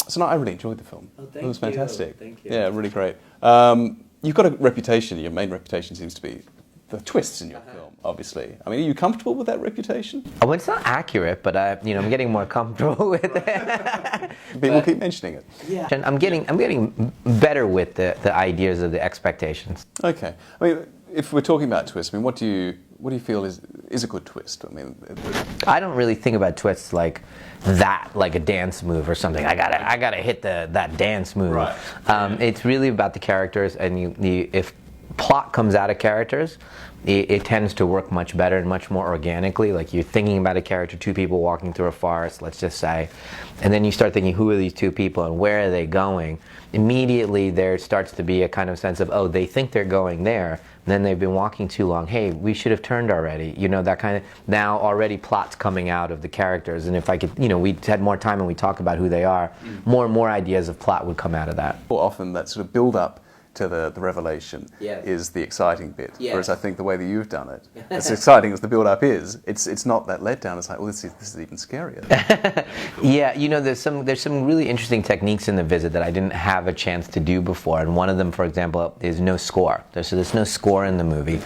So no, I really enjoyed the film. Oh, thank It was fantastic. you. Thank you. Yeah, really great. You've got a reputation. Your main reputation seems to be the twists in your film, obviously. I mean, are you comfortable with that reputation? Oh, it's not accurate, but I'm getting more comfortable with it. People keep mentioning it. Yeah. And I'm getting better with the ideas of the expectations. Okay. I mean, if we're talking about twists, I mean, what do you feel is a good twist? I mean, I don't really think about twists like that, like a dance move or something. I gotta hit that dance move. Right. It's really about the characters, and if plot comes out of characters, it tends to work much better and much more organically. Like you're thinking about a character, two people walking through a forest, let's just say, and then you start thinking, who are these two people and where are they going? Immediately there starts to be a kind of sense of, oh, they think they're going there, and then they've been walking too long. Hey, we should have turned already. That kind of, now already plots coming out of the characters, and if I could, we had more time and we talk about who they are, more and more ideas of plot would come out of that. Often that sort of build up to the revelation Yes. is the exciting bit. Yes. Whereas I think the way that you've done it, as exciting as the build-up is, it's not that letdown. It's like, well, this is even scarier. Yeah, there's some really interesting techniques in The Visit that I didn't have a chance to do before, and one of them, for example, is no score. There's no score in the movie,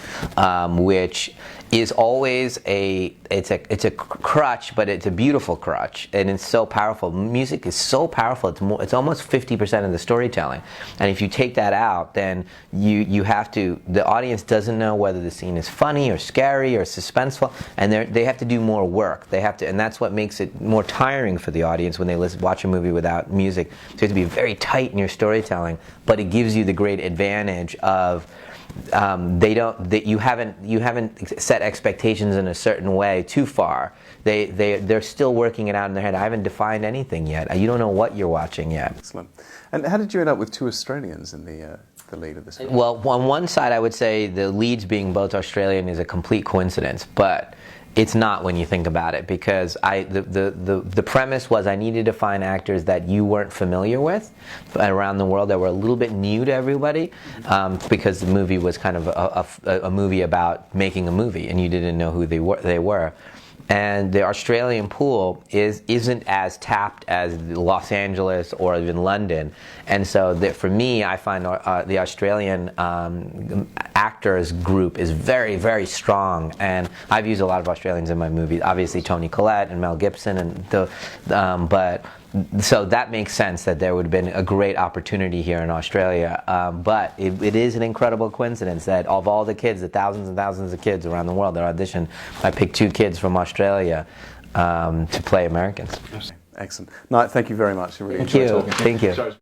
which is always it's a crutch, but it's a beautiful crutch, and it's so powerful. Music is so powerful. It's almost 50% of the storytelling, and if you take that out, then you have to. The audience doesn't know whether the scene is funny or scary or suspenseful, and they have to do more work. They have to, and that's what makes it more tiring for the audience when they watch a movie without music. So you have to be very tight in your storytelling, but it gives you the great advantage of. You haven't set expectations in a certain way too far. They're still working it out in their head. I haven't defined anything yet. You don't know what you're watching yet. Excellent. And how did you end up with two Australians in the lead of this film? Well, on one side, I would say the leads being both Australian is a complete coincidence, but it's not when you think about it, because the premise was I needed to find actors that you weren't familiar with around the world, that were a little bit new to everybody, because the movie was kind of a movie about making a movie, and you didn't know who they were. And the Australian pool isn't as tapped as Los Angeles or even London, and so for me, I find the Australian actors group is very, very strong. And I've used a lot of Australians in my movies. Obviously, Toni Collette and Mel Gibson, but. So that makes sense that there would have been a great opportunity here in Australia, but it is an incredible coincidence that of all the kids, the thousands and thousands of kids around the world that auditioned, I picked two kids from Australia to play Americans. Excellent. No, thank you very much. I really Thank enjoyed you. talking to you. Thank you.